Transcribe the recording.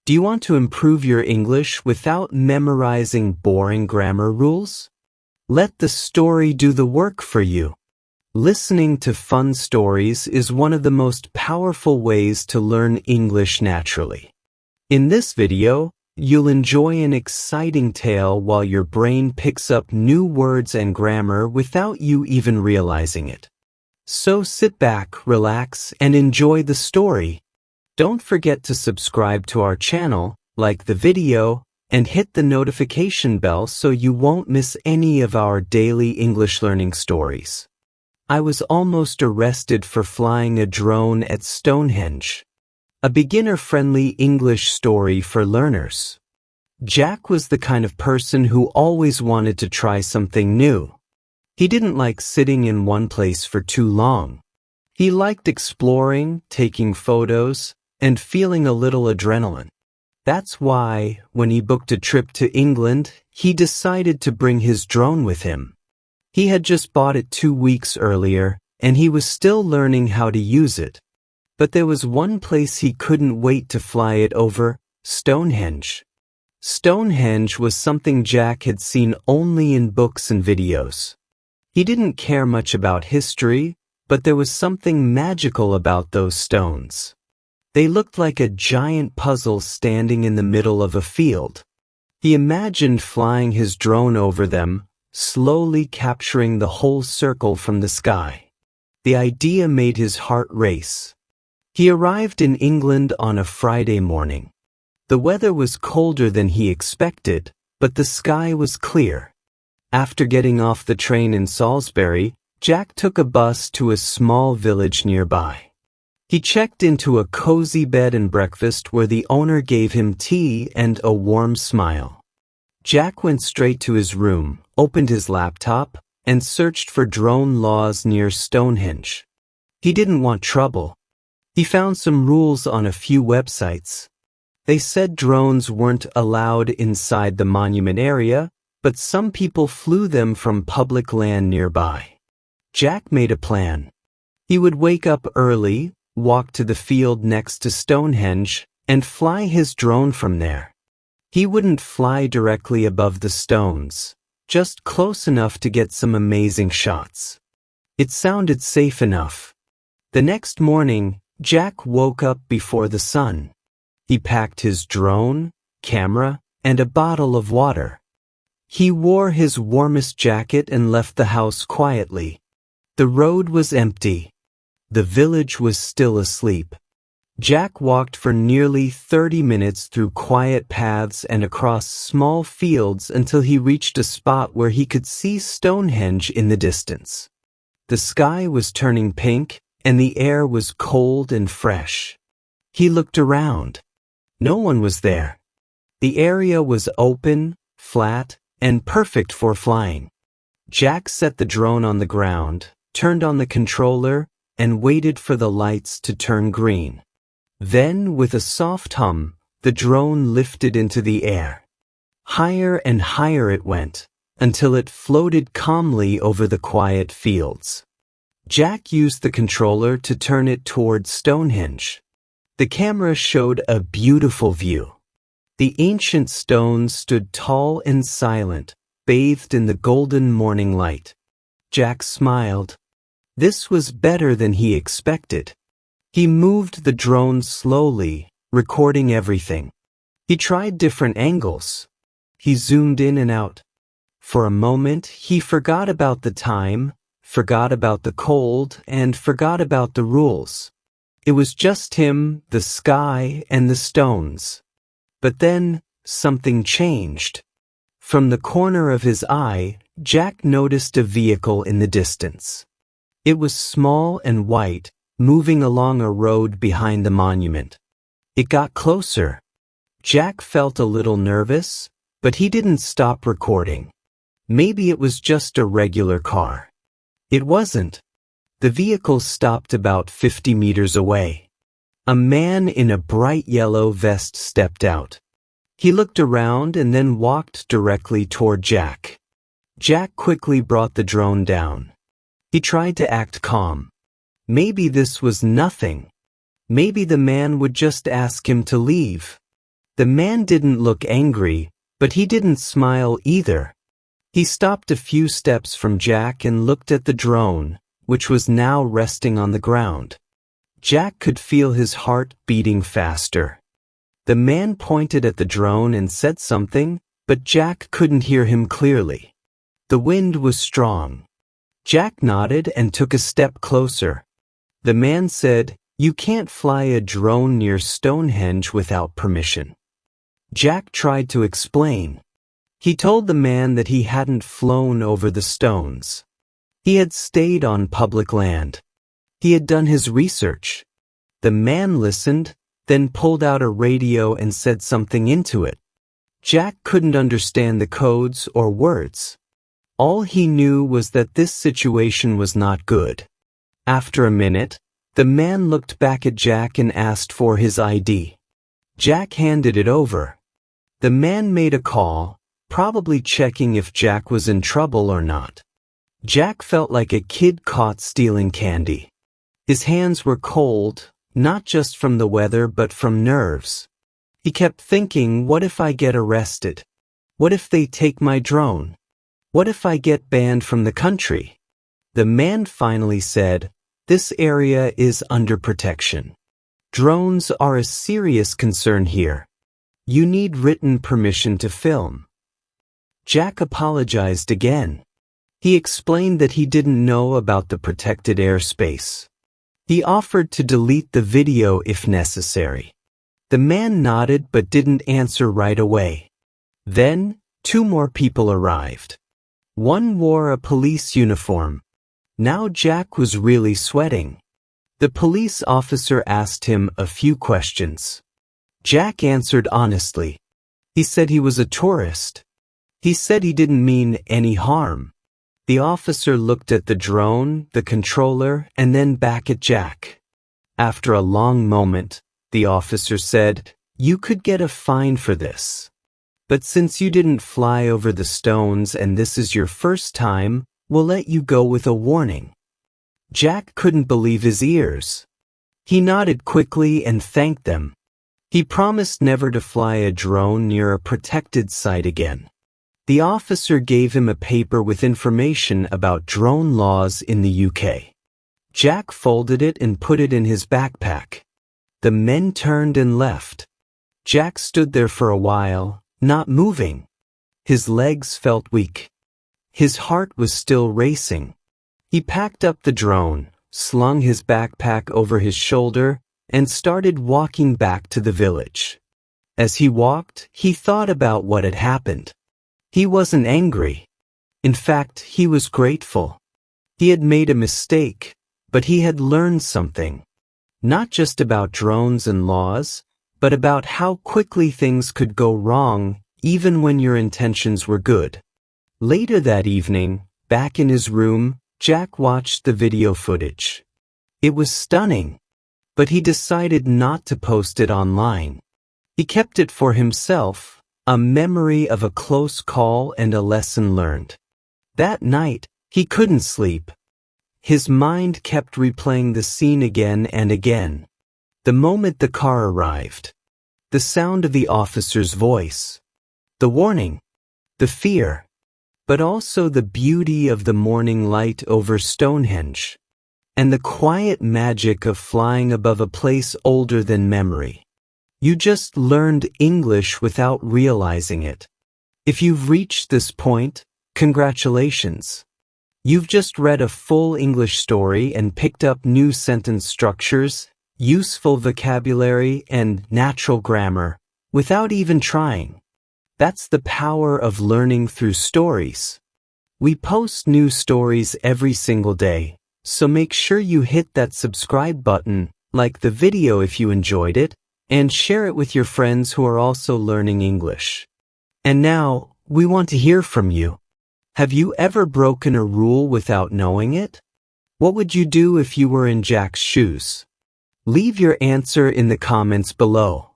Do you want to improve your English without memorizing boring grammar rules? Let the story do the work for you. Listening to fun stories is one of the most powerful ways to learn English naturally. In this video, you'll enjoy an exciting tale while your brain picks up new words and grammar without you even realizing it. So sit back, relax, and enjoy the story. Don't forget to subscribe to our channel, like the video, and hit the notification bell so you won't miss any of our daily English learning stories. I was almost arrested for flying a drone at Stonehenge. A beginner-friendly English story for learners. Jack was the kind of person who always wanted to try something new. He didn't like sitting in one place for too long. He liked exploring, taking photos, and feeling a little adrenaline. That's why, when he booked a trip to England, he decided to bring his drone with him. He had just bought it 2 weeks earlier, and he was still learning how to use it. But there was one place he couldn't wait to fly it over: Stonehenge. Stonehenge was something Jack had seen only in books and videos. He didn't care much about history, but there was something magical about those stones. They looked like a giant puzzle standing in the middle of a field. He imagined flying his drone over them, slowly capturing the whole circle from the sky. The idea made his heart race. He arrived in England on a Friday morning. The weather was colder than he expected, but the sky was clear. After getting off the train in Salisbury, Jack took a bus to a small village nearby. He checked into a cozy bed and breakfast where the owner gave him tea and a warm smile. Jack went straight to his room, opened his laptop, and searched for drone laws near Stonehenge. He didn't want trouble. He found some rules on a few websites. They said drones weren't allowed inside the monument area, but some people flew them from public land nearby. Jack made a plan. He would wake up early, walk to the field next to Stonehenge, and fly his drone from there. He wouldn't fly directly above the stones, just close enough to get some amazing shots. It sounded safe enough. The next morning, Jack woke up before the sun. He packed his drone, camera, and a bottle of water. He wore his warmest jacket and left the house quietly. The road was empty. The village was still asleep. Jack walked for nearly 30 minutes through quiet paths and across small fields until he reached a spot where he could see Stonehenge in the distance. The sky was turning pink, and the air was cold and fresh. He looked around. No one was there. The area was open, flat, and perfect for flying. Jack set the drone on the ground, turned on the controller, and waited for the lights to turn green. Then, with a soft hum, the drone lifted into the air. Higher and higher it went, until it floated calmly over the quiet fields. Jack used the controller to turn it toward Stonehenge. The camera showed a beautiful view. The ancient stones stood tall and silent, bathed in the golden morning light. Jack smiled. This was better than he expected. He moved the drone slowly, recording everything. He tried different angles. He zoomed in and out. For a moment, he forgot about the time, forgot about the cold, and forgot about the rules. It was just him, the sky, and the stones. But then, something changed. From the corner of his eye, Jack noticed a vehicle in the distance. It was small and white, moving along a road behind the monument. It got closer. Jack felt a little nervous, but he didn't stop recording. Maybe it was just a regular car. It wasn't. The vehicle stopped about 50 meters away. A man in a bright yellow vest stepped out. He looked around and then walked directly toward Jack. Jack quickly brought the drone down. He tried to act calm. Maybe this was nothing. Maybe the man would just ask him to leave. The man didn't look angry, but he didn't smile either. He stopped a few steps from Jack and looked at the drone, which was now resting on the ground. Jack could feel his heart beating faster. The man pointed at the drone and said something, but Jack couldn't hear him clearly. The wind was strong. Jack nodded and took a step closer. The man said, "You can't fly a drone near Stonehenge without permission." Jack tried to explain. He told the man that he hadn't flown over the stones. He had stayed on public land. He had done his research. The man listened, then pulled out a radio and said something into it. Jack couldn't understand the codes or words. All he knew was that this situation was not good. After a minute, the man looked back at Jack and asked for his ID. Jack handed it over. The man made a call, probably checking if Jack was in trouble or not. Jack felt like a kid caught stealing candy. His hands were cold, not just from the weather but from nerves. He kept thinking, what if I get arrested? What if they take my drone? What if I get banned from the country? The man finally said, "This area is under protection. Drones are a serious concern here. You need written permission to film." Jack apologized again. He explained that he didn't know about the protected airspace. He offered to delete the video if necessary. The man nodded but didn't answer right away. Then, 2 more people arrived. One wore a police uniform. Now Jack was really sweating. The police officer asked him a few questions. Jack answered honestly. He said he was a tourist. He said he didn't mean any harm. The officer looked at the drone, the controller, and then back at Jack. After a long moment, the officer said, "You could get a fine for this. But since you didn't fly over the stones and this is your first time, we'll let you go with a warning." Jack couldn't believe his ears. He nodded quickly and thanked them. He promised never to fly a drone near a protected site again. The officer gave him a paper with information about drone laws in the UK. Jack folded it and put it in his backpack. The men turned and left. Jack stood there for a while, not moving. His legs felt weak. His heart was still racing. He packed up the drone, slung his backpack over his shoulder, and started walking back to the village. As he walked, he thought about what had happened. He wasn't angry. In fact, he was grateful. He had made a mistake, but he had learned something. Not just about drones and laws, but about how quickly things could go wrong, even when your intentions were good. Later that evening, back in his room, Jack watched the video footage. It was stunning, but he decided not to post it online. He kept it for himself, a memory of a close call and a lesson learned. That night, he couldn't sleep. His mind kept replaying the scene again and again. The moment the car arrived, the sound of the officer's voice, the warning, the fear, but also the beauty of the morning light over Stonehenge, and the quiet magic of flying above a place older than memory. You just learned English without realizing it. If you've reached this point, congratulations. You've just read a full English story and picked up new sentence structures, useful vocabulary, and natural grammar without even trying. That's the power of learning through stories. We post new stories every single day, so make sure you hit that subscribe button, like the video if you enjoyed it, and share it with your friends who are also learning English. And now, we want to hear from you. Have you ever broken a rule without knowing it? What would you do if you were in Jack's shoes? Leave your answer in the comments below.